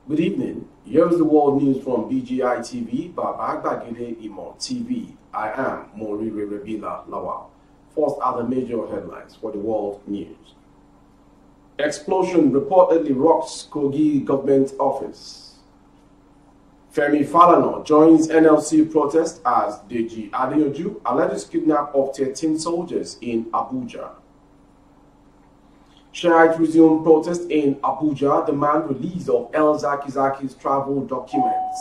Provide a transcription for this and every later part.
Good evening. Here's the world news from BGI TV, Babagbagide Imo TV. I am Morire Rebila Lawal. First are the major headlines for the world news. Explosion reportedly rocks Kogi government office. Femi Falana joins NLC protest as Deji Adeoju alleges kidnap of 13 soldiers in Abuja. Strãy resume protest in Abuja, demand release of El Zaki's travel documents.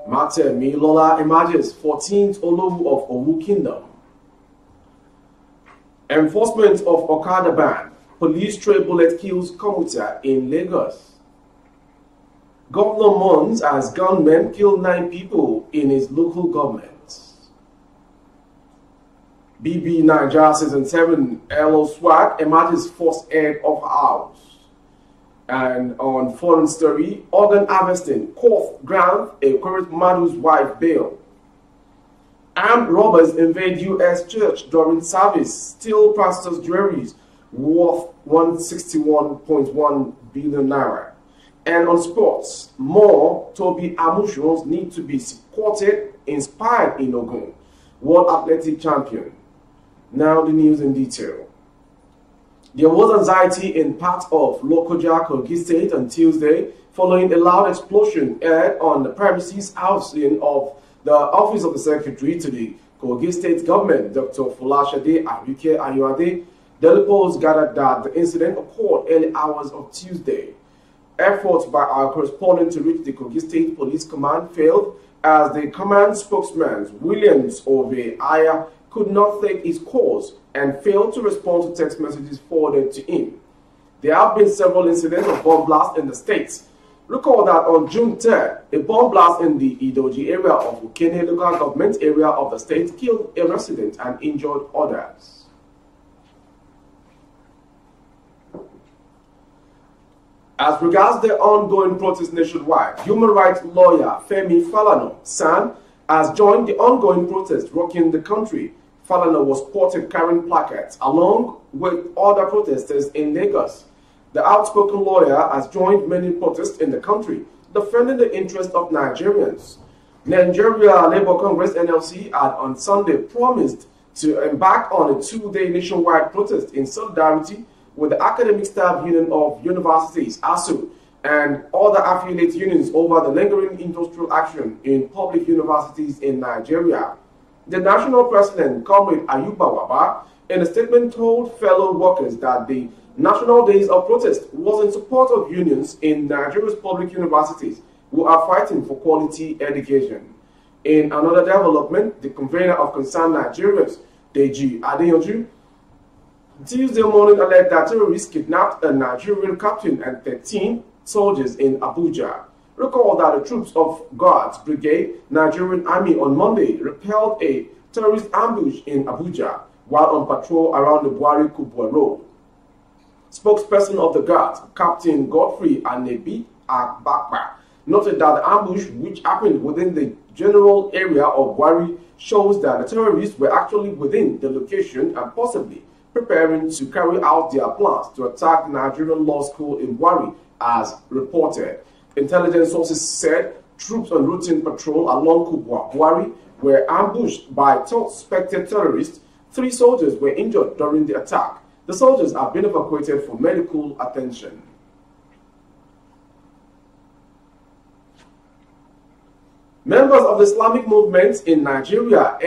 Mate Milola emerges 14th Olowu of Owu Kingdom. Enforcement of Okada ban. Police stray bullet kills Commuter in Lagos. Governor mourns as gunmen kill 9 people in his local government. BB Nigeria Season 7 LO Swag emerges first head of house. And on foreign story, organ harvesting, court grant a current Madu's wife bail. Armed robbers invade U.S. church during service, steal pastor's jewelries worth 161.1 billion naira. And on sports, more Toby Amushons need to be supported, inspired in Ogun, World Athletic Champion. Now the news in detail. There was anxiety in parts of Lokoja, Kogi State on Tuesday following a loud explosion aired on the premises housing of the Office of the Secretary to the Kogi State government, Dr. Folashade Arike Ayoade. Daily Post gathered that the incident occurred early hours of Tuesday. Efforts by our correspondent to reach the Kogi State Police Command failed as the command spokesman, Williams Ove Aya, could not take his calls and failed to respond to text messages forwarded to him. There have been several incidents of bomb blasts in the states. Recall that on June 3rd, a bomb blast in the Idoji area of Ukene local government area of the state killed a resident and injured others. As regards the ongoing protest nationwide, human rights lawyer Femi Falana San has joined the ongoing protest rocking the country. Falana was spotted carrying placards along with other protesters in Lagos. The outspoken lawyer has joined many protests in the country, defending the interests of Nigerians. Nigeria Labour Congress NLC had on Sunday promised to embark on a 2-day nationwide protest in solidarity with the Academic Staff Union of Universities, ASU, and other affiliate unions over the lingering industrial action in public universities in Nigeria. The national president, Comrade Ayuba Waba, in a statement told fellow workers that the National Days of Protest was in support of unions in Nigeria's public universities who are fighting for quality education. In another development, the convener of Concerned Nigerians, Deji Adeoju, Tuesday morning alleged that terrorists kidnapped a Nigerian captain and 13 soldiers in Abuja. Recall that the troops of Guards Brigade, Nigerian Army on Monday repelled a terrorist ambush in Abuja while on patrol around the Buhari Kubwa Road. Spokesperson of the Guards, Captain Godfrey Anebi Agbakpa, noted that the ambush, which happened within the general area of Buhari, shows that the terrorists were actually within the location and possibly preparing to carry out their plans to attack the Nigerian Law School in Buhari, as reported. Intelligence sources said troops on routine patrol along Kubwa Buhari were ambushed by suspected terrorists. 3 soldiers were injured during the attack. The soldiers have been evacuated for medical attention. Members of the Islamic movement in Nigeria,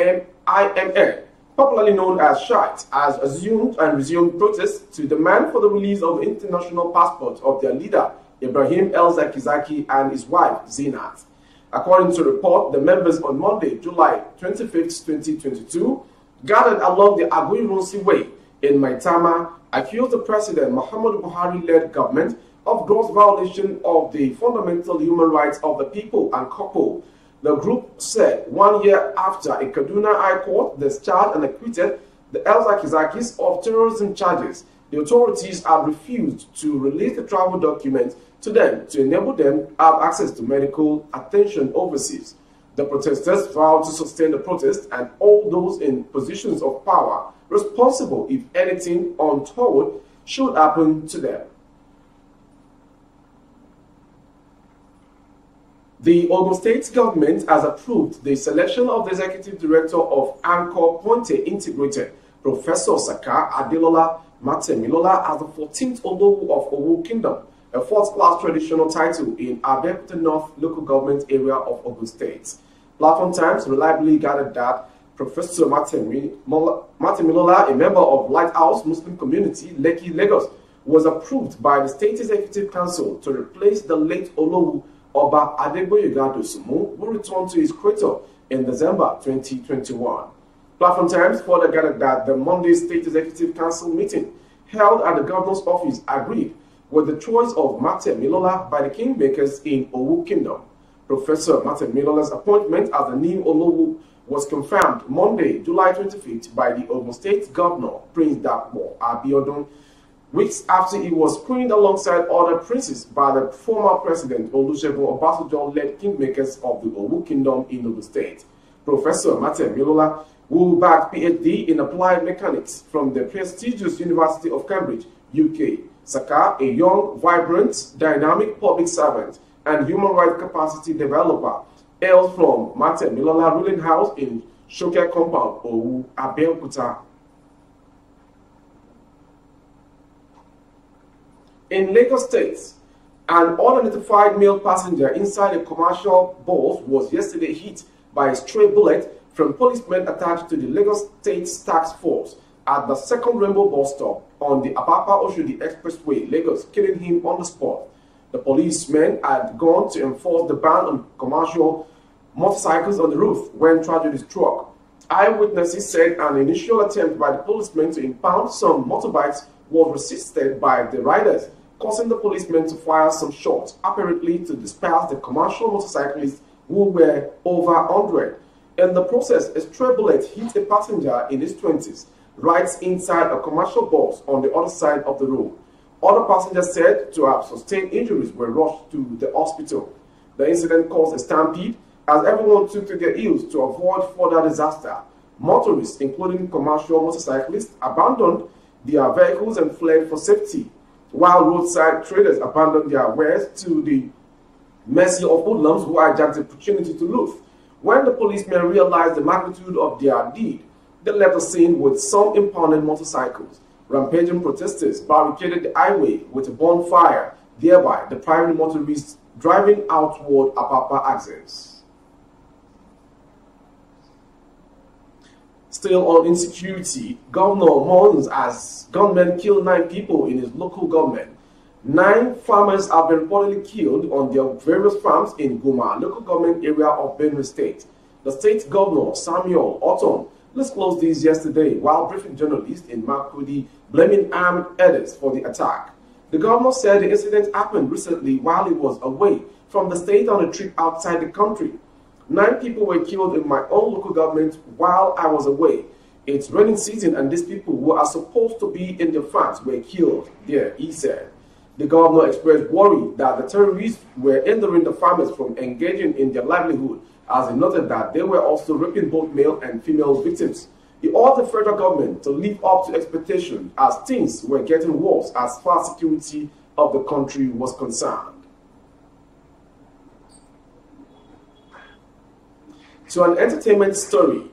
IMN, popularly known as Shiites, has assumed and resumed protests to demand for the release of the international passport of their leader, Ibrahim El Zakizaki, and his wife, Zinat. According to a report, the members on Monday, July 25, 2022, gathered along the Aguirunsi Way in Maitama, accused the President Muhammadu Buhari-led government of gross violation of the fundamental human rights of the people and couple. The group said 1 year after a Kaduna High Court discharged and acquitted the El Zakizakis of terrorism charges, the authorities have refused to release the travel documents to them to enable them to have access to medical attention overseas. The protesters vowed to sustain the protest and all those in positions of power responsible if anything untoward should happen to them. The Ogun State government has approved the selection of the executive director of Anchor Point Integrated, Professor Saka Adelola Matemilola, as the 14th Olowu of Owu Kingdom, a fourth-class traditional title in Abeokuta North local government area of Ogun State. Platform Times reliably gathered that Professor Matemilola, a member of Lighthouse Muslim Community, Lekki, Lagos, was approved by the State Executive Council to replace the late Olowu Oba Adegboyega Dosunmu, who returned to his crater in December 2021. Platform Times further gathered that the Monday State Executive Council meeting held at the governor's office agreed with the choice of Matemilola by the kingmakers in Owu Kingdom. Professor Matemilola's appointment as the new Olowu was confirmed Monday, July 25th by the Ogun State Governor, Prince Dapo Abiodun, weeks after he was screened alongside other princes by the former President Olusegun Obasanjo-led kingmakers of the Owu Kingdom in Ogun State. Professor Matemilola, who bagged PhD in applied mechanics from the prestigious University of Cambridge, UK. Saka, a young, vibrant, dynamic public servant and human rights capacity developer, hails from Matemilola ruling house in Shoke Compound, Owu, Abeokuta. In Lagos State, an unidentified male passenger inside a commercial bus was yesterday hit by a stray bullet from policemen attached to the Lagos State Task Force at the second Rainbow bus stop on the Apapa-Oshodi Expressway, Lagos, killing him on the spot. The policemen had gone to enforce the ban on commercial motorcycles on the roof when tragedy struck. Eyewitnesses said an initial attempt by the policemen to impound some motorbikes was resisted by the riders, causing the policemen to fire some shots, apparently to disperse the commercial motorcyclists who were over 100. In the process, a stray bullet hit a passenger in his 20s, right inside a commercial bus on the other side of the road. Other passengers said to have sustained injuries were rushed to the hospital. The incident caused a stampede as everyone took to their heels to avoid further disaster. Motorists, including commercial motorcyclists, abandoned their vehicles and fled for safety, while roadside traders abandoned their wares to the mercy of hoodlums who hijacked the opportunity to loot. When the policemen realized the magnitude of their deed, they left the scene with some impounded motorcycles. Rampaging protesters barricaded the highway with a bonfire, thereby depriving motorists driving out toward Apapa access. Still on insecurity, Governor mourns as gunmen killed 9 people in his local government. 9 farmers have been reportedly killed on their various farms in Guma, local government area of Benue State. The state governor, Samuel Otom, disclosed this yesterday while briefing journalists in Makurdi, blaming armed herders for the attack. The governor said the incident happened recently while he was away from the state on a trip outside the country. 9 people were killed in my own local government while I was away. It's raining season and these people who are supposed to be in their farms were killed there, he said. The governor expressed worry that the terrorists were hindering the farmers from engaging in their livelihood, as he noted that they were also raping both male and female victims. He urged the federal government to live up to expectations as things were getting worse as far as security of the country was concerned. To an entertainment story,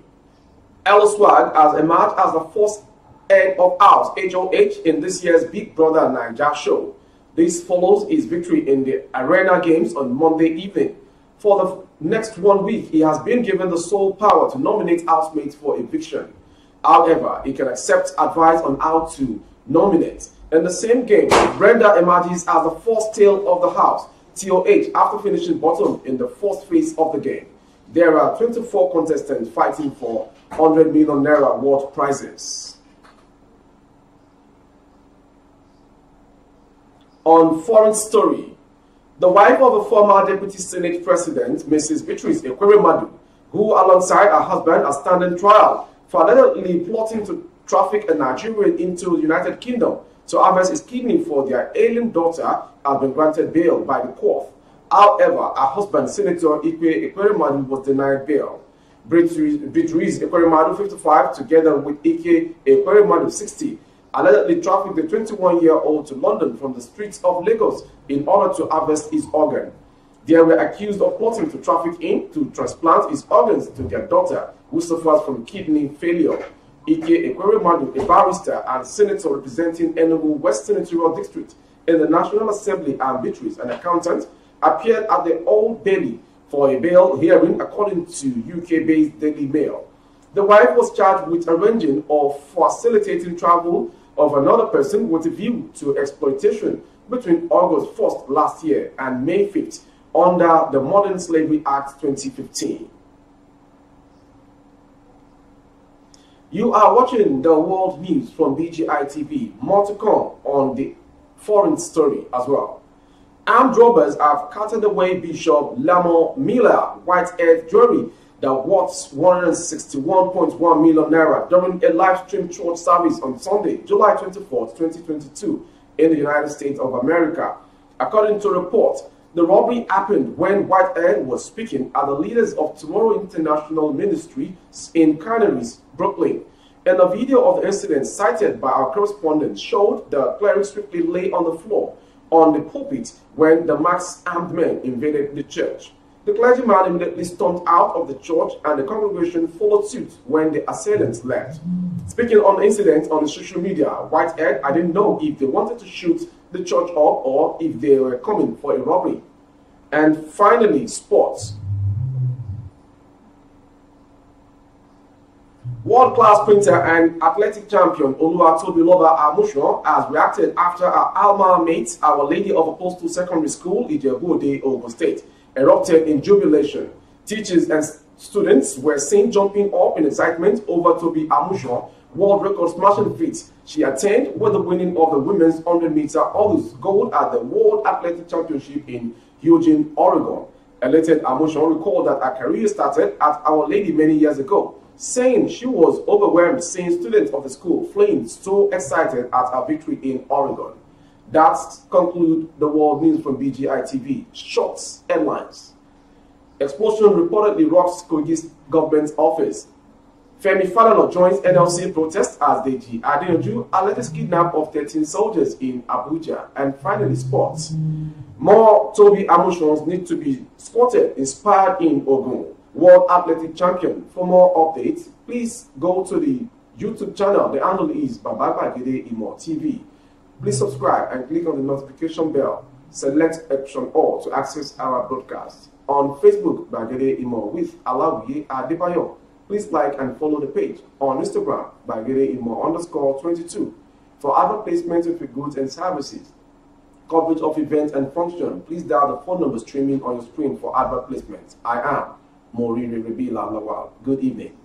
Elo Swag has emerged as the first head of house HOH in this year's Big Brother Naija show. This follows his victory in the Arena Games on Monday evening. For the next 1 week, he has been given the sole power to nominate housemates for eviction. However, he can accept advice on how to nominate. In the same game, Brenda emerges as the first tail of the house, TOH, after finishing bottom in the first phase of the game. There are 24 contestants fighting for 100 million naira worth prizes. On foreign story, the wife of a former Deputy Senate President, Mrs. Beatrice Ekweremadu, who alongside her husband are standing trial for allegedly plotting to traffic a Nigerian into the United Kingdom to harvest his kidney for their ailing daughter, has been granted bail by the court. However, her husband, Senator Ikwe Ekweremadu, was denied bail. Beatrice Ekweremadu, 55, together with Ike Ekweremadu, 60, allegedly trafficked the 21-year-old to London from the streets of Lagos in order to harvest his organ. They were accused of plotting to traffic him to transplant his organs to their daughter, who suffers from kidney failure. Ike Ekweremadu, a barrister and senator representing Enugu West Senatorial District in the National Assembly, and Beatrice, an accountant, appeared at the Old Bailey for a bail hearing, according to UK-based Daily Mail. The wife was charged with arranging or facilitating travel of another person with a view to exploitation between August 1st last year and May 5th under the Modern Slavery Act 2015. You are watching the world news from BGI TV. More to come on the foreign story as well. Armed robbers have carted away Bishop Lamo Miller White Earth jewelry that worth 161.1 million naira during a live stream church service on Sunday, July 24, 2022, in the United States of America. According to reports, the robbery happened when White Earth was speaking at the Leaders of Tomorrow International Ministry in Canaries, Brooklyn. And a video of the incident cited by our correspondent showed the cleric swiftly lay on the floor on the pulpit when the masked armed men invaded the church. The clergyman immediately stormed out of the church, and the congregation followed suit when the assailants left. Speaking on the incident on the social media, White Earth, I didn't know if they wanted to shoot the church up or if they were coming for a robbery. And finally, sports. World-class sprinter and athletic champion Oluwatobiloba Amusan has reacted after her alma mate, Our Lady of Apostle Secondary School, Ijebu-Ode, Ogun State, erupted in jubilation. Teachers and students were seen jumping up in excitement over Tobi Amusan's world record smashing feat she attained with the winning of the women's 100-meter hurdles gold at the World Athletic Championship in Eugene, Oregon. Elated Amusan recalled that her career started at Our Lady many years ago, saying she was overwhelmed seeing students of the school flamed so excited at her victory in Oregon. That concludes the world news from BGI TV. Short headlines. Explosion reportedly rocks Kogi's government office. Femi Falana joins NLC protest as Deji Adeyanju alleges kidnap of 13 soldiers in Abuja. And finally, sports. More Tobi Amusan need to be spotted, inspired in Ogun. World Athletic Champion. For more updates, please go to the YouTube channel. The handle is Bagede Imo TV. Please subscribe and click on the notification bell. Select option all to access our broadcast. On Facebook, Bagede Imo with Alawiye Adebayo. Please like and follow the page. On Instagram, Bagede Imo_22. For other placements of your goods and services, coverage of events and functions, please dial the phone number streaming on your screen for advert placements. I am Morire Rebila Lawal. Good evening.